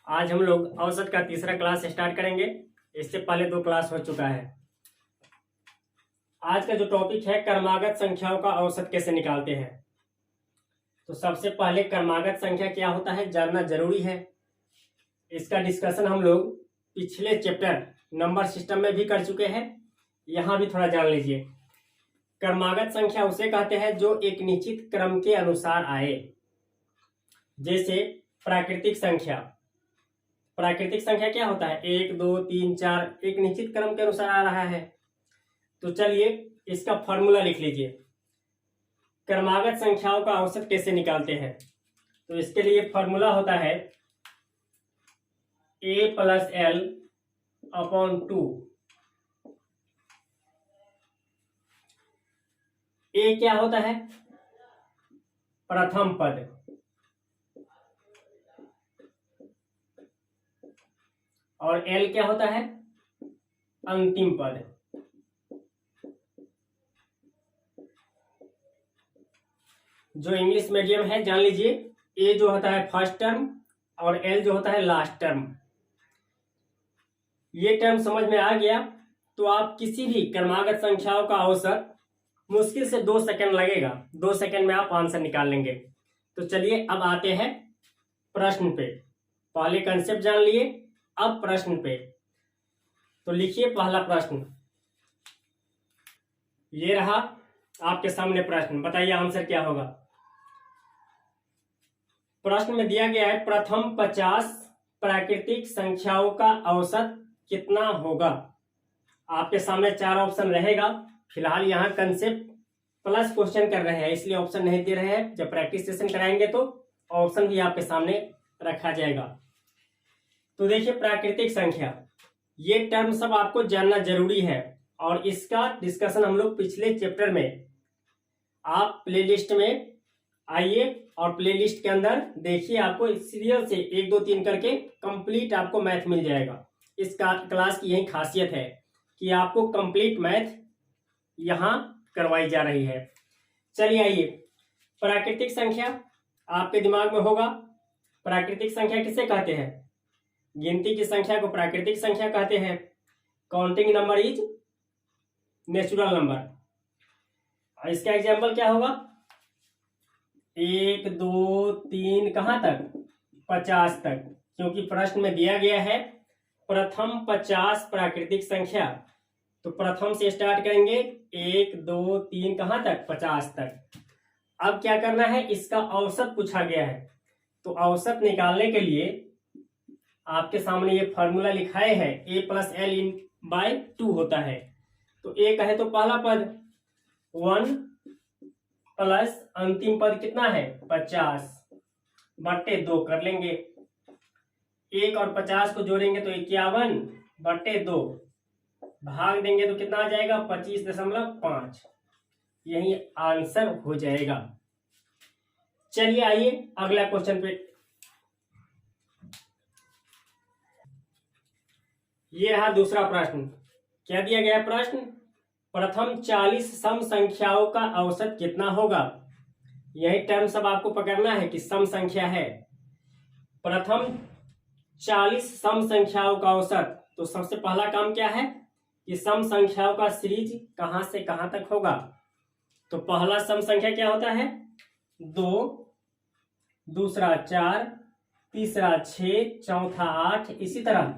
आज हम लोग औसत का तीसरा क्लास स्टार्ट करेंगे। इससे पहले 2 क्लास हो चुका है। आज का जो टॉपिक है क्रमागत संख्याओं का औसत कैसे निकालते हैं। तो सबसे पहले क्रमागत संख्या क्या होता है जानना जरूरी है। इसका डिस्कशन हम लोग पिछले चैप्टर नंबर सिस्टम में भी कर चुके हैं, यहाँ भी थोड़ा जान लीजिए। क्रमागत संख्या उसे कहते हैं जो एक निश्चित क्रम के अनुसार आए। जैसे प्राकृतिक संख्या। प्राकृतिक संख्या क्या होता है 1 2 3 4 एक निश्चित क्रम के अनुसार आ रहा है। तो चलिए इसका फॉर्मूला लिख लीजिए। क्रमागत संख्याओं का औसत कैसे निकालते हैं। तो इसके लिए फॉर्मूला होता है a + l अपॉन 2। ए क्या होता है प्रथम पद और एल क्या होता है अंतिम पद। जो इंग्लिश मीडियम है जान लीजिए, ए जो होता है फर्स्ट टर्म और एल जो होता है लास्ट टर्म। ये टर्म समझ में आ गया तो आप किसी भी क्रमागत संख्याओं का औसत मुश्किल से 2 सेकंड लगेगा, 2 सेकंड में आप आंसर निकाल लेंगे। तो चलिए अब आते हैं प्रश्न पे। पहले कंसेप्ट जान लिए, अब प्रश्न पे। तो लिखिए पहला प्रश्न, ये रहा आपके सामने प्रश्न। बताइए आंसर क्या होगा। प्रश्न में दिया गया है प्रथम 50 प्राकृतिक संख्याओं का औसत कितना होगा। आपके सामने 4 ऑप्शन रहेगा। फिलहाल यहाँ कंसेप्ट प्लस क्वेश्चन कर रहे हैं, इसलिए ऑप्शन नहीं दे रहे हैं। जब प्रैक्टिस सेशन कराएंगे तो ऑप्शन भी आपके सामने रखा जाएगा। तो देखिए प्राकृतिक संख्या, ये टर्म सब आपको जानना जरूरी है और इसका डिस्कशन हम लोग पिछले चैप्टर में, आप प्लेलिस्ट में आइए और प्लेलिस्ट के अंदर देखिए, आपको सीरियल से 1 2 3 करके कंप्लीट आपको मैथ मिल जाएगा। इस क्लास की यही खासियत है कि आपको कंप्लीट मैथ यहाँ करवाई जा रही है। चलिए आइए, प्राकृतिक संख्या आपके दिमाग में होगा। प्राकृतिक संख्या किसे कहते हैं, गिनती की संख्या को प्राकृतिक संख्या कहते हैं। Counting number is natural number. इसका एग्जाम्पल क्या होगा 1 2 3 कहां तक 50 तक, क्योंकि प्रश्न में दिया गया है प्रथम 50 प्राकृतिक संख्या। तो प्रथम से स्टार्ट करेंगे 1 2 3 कहां तक 50 तक। अब क्या करना है, इसका औसत पूछा गया है। तो औसत निकालने के लिए आपके सामने ये फॉर्मूला लिखाए है a + l/2 होता है। तो ए कहे तो पहला पद 1 प्लस अंतिम पद कितना है 50 बटे 2 कर लेंगे। 1 और 50 को जोड़ेंगे तो 51 बटे 2 भाग देंगे तो कितना आ जाएगा 25.5। यही आंसर हो जाएगा। चलिए आइए अगला क्वेश्चन पे। ये रहा दूसरा प्रश्न। क्या दिया गया प्रश्न, प्रथम 40 सम संख्याओं का औसत कितना होगा। यही टर्म सब आपको पकड़ना है कि सम संख्या है। प्रथम 40 सम संख्याओं का औसत। तो सबसे पहला काम क्या है कि सम संख्याओं का सीरीज कहां से कहां तक होगा। तो पहला सम संख्या क्या होता है 2, दूसरा 4, तीसरा 6, चौथा 8। इसी तरह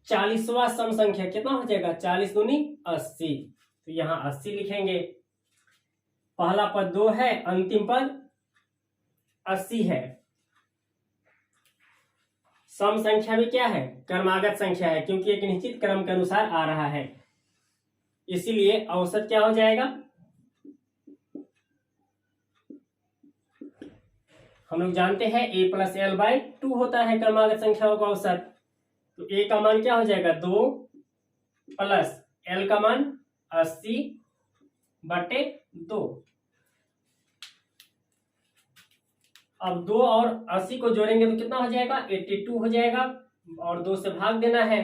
40वां सम संख्या कितना हो जाएगा 40 दूनी 80। तो यहाँ 80 लिखेंगे। पहला पद 2 है, अंतिम पद 80 है। सम संख्या भी क्या है क्रमागत संख्या है, क्योंकि एक निश्चित क्रम के अनुसार आ रहा है, इसीलिए औसत क्या हो जाएगा। हम लोग जानते हैं a + l/2 होता है क्रमागत संख्याओं का औसत। तो a का मान क्या हो जाएगा 2 प्लस l का मान 80 बटे 2। अब 2 और 80 को जोड़ेंगे तो कितना हो जाएगा 82 हो जाएगा और 2 से भाग देना है,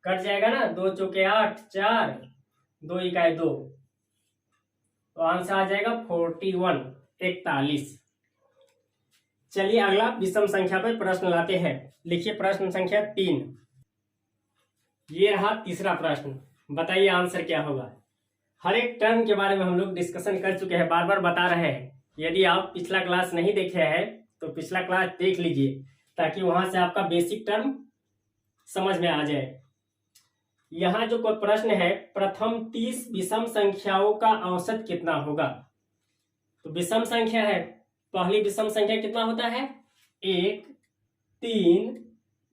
कट जाएगा ना। 2 चौके 8, 4 2 इकाई 2, तो आंसर आ जाएगा 41 41। चलिए अगला विषम संख्या पर प्रश्न लाते हैं। लिखिए प्रश्न संख्या 3। ये रहा तीसरा प्रश्न। बताइए आंसर क्या होगा। हर एक टर्म के बारे में हम लोग डिस्कशन कर चुके हैं, बार बार बता रहे हैं। यदि आप पिछला क्लास नहीं देखे हैं तो पिछला क्लास देख लीजिए, ताकि वहां से आपका बेसिक टर्म समझ में आ जाए। यहाँ जो कोई प्रश्न है, प्रथम 30 विषम संख्याओं का औसत कितना होगा। तो विषम संख्या है, पहली विषम संख्या कितना होता है 1, 3,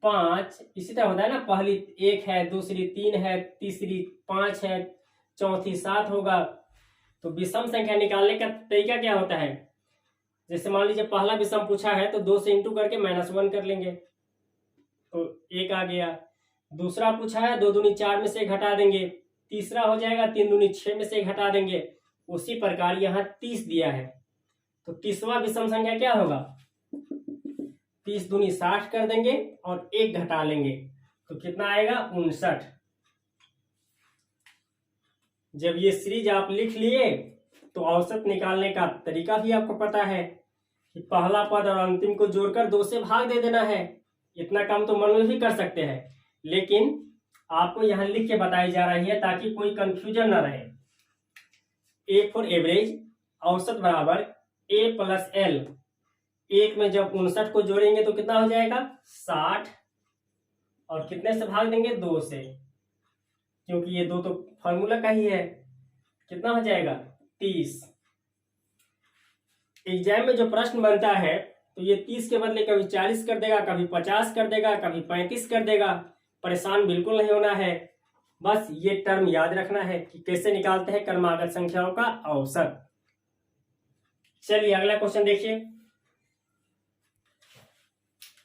5, इसी तरह होता है ना। पहली 1 है, दूसरी 3 है, तीसरी 5 है, चौथी 7 होगा। तो विषम संख्या निकालने का तरीका क्या होता है, जैसे मान लीजिए पहला विषम पूछा है तो 2 से इंटू करके -1 कर लेंगे तो 1 आ गया। दूसरा पूछा है 2 दूनी 4 में से घटा देंगे, तीसरा हो जाएगा 3 दूनी 6 में से घटा देंगे। उसी प्रकार यहाँ 30 दिया है तो 30वां विषम संख्या क्या होगा, 30 दूनी 60 कर देंगे और 1 घटा लेंगे तो कितना आएगा 59। जब ये सीरीज आप लिख लिए तो औसत निकालने का तरीका भी आपको पता है कि पहला पद और अंतिम को जोड़कर 2 से भाग दे देना है। इतना काम तो मन में भी कर सकते हैं, लेकिन आपको यहां लिख के बताई जा रही है ताकि कोई कंफ्यूजन ना रहे। ए फॉर एवरेज, औसत बराबर A प्लस L। 1 में जब 59 को जोड़ेंगे तो कितना हो जाएगा 60, और कितने से भाग देंगे 2 से, क्योंकि ये 2 तो फॉर्मूला का ही है। कितना हो जाएगा 30। एग्जाम में जो प्रश्न बनता है तो ये 30 के बदले कभी 40 कर देगा, कभी 50 कर देगा, कभी 35 कर देगा। परेशान बिल्कुल नहीं होना है, बस ये टर्म याद रखना है कि कैसे निकालते हैं क्रमागत संख्याओं का औसत। चलिए अगला क्वेश्चन देखिए।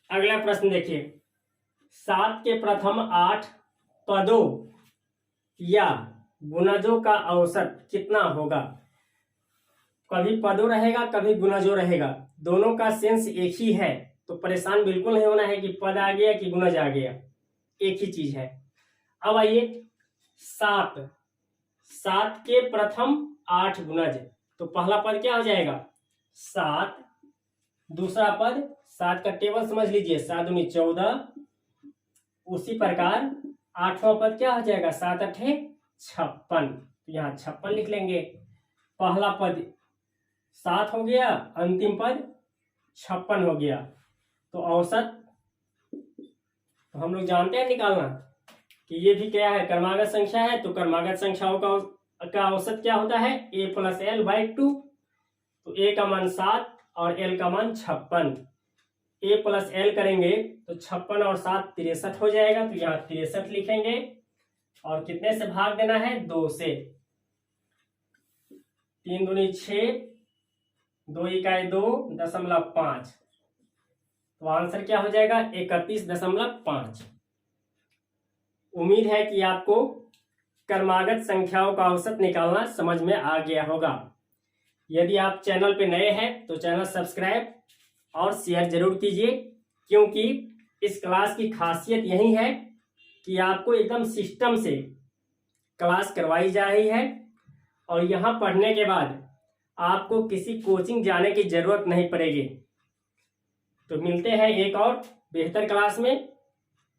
अगला प्रश्न देखिए, 7 के प्रथम 8 पदों या गुणजों का औसत कितना होगा। कभी पदों रहेगा, कभी गुणजों रहेगा, दोनों का सेंस एक ही है, तो परेशान बिल्कुल नहीं होना है कि पद आ गया कि गुणज आ गया, एक ही चीज है। अब आइए 7 के प्रथम 8 गुणज, तो पहला पद क्या हो जाएगा 7, दूसरा पद 7 का टेबल समझ लीजिए, 7 दूनी 14। उसी प्रकार 8वां पद क्या हो जाएगा 7 8 56, तो यहाँ 56 लिख लेंगे। पहला पद 7 हो गया, अंतिम पद 56 हो गया। तो औसत तो हम लोग जानते हैं निकालना कि ये भी क्या है क्रमागत संख्या है, तो क्रमागत संख्याओं का औसत क्या होता है A प्लस L बाई 2। तो A का मान 7 और L का मान 56। A प्लस L करेंगे तो 56 और 7 63 हो जाएगा, तो यहाँ 63 लिखेंगे और कितने से भाग देना है 2 से। 3 दूनी 6, 2 इकाई 2.5, तो आंसर क्या हो जाएगा 31.5। उम्मीद है कि आपको क्रमागत संख्याओं का औसत निकालना समझ में आ गया होगा। यदि आप चैनल पे नए हैं तो चैनल सब्सक्राइब और शेयर जरूर कीजिए, क्योंकि इस क्लास की खासियत यही है कि आपको एकदम सिस्टम से क्लास करवाई जा रही है और यहाँ पढ़ने के बाद आपको किसी कोचिंग जाने की जरूरत नहीं पड़ेगी। तो मिलते हैं एक और बेहतर क्लास में।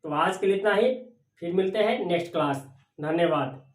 तो आज के लिए इतना ही, फिर मिलते हैं नेक्स्ट क्लास। धन्यवाद।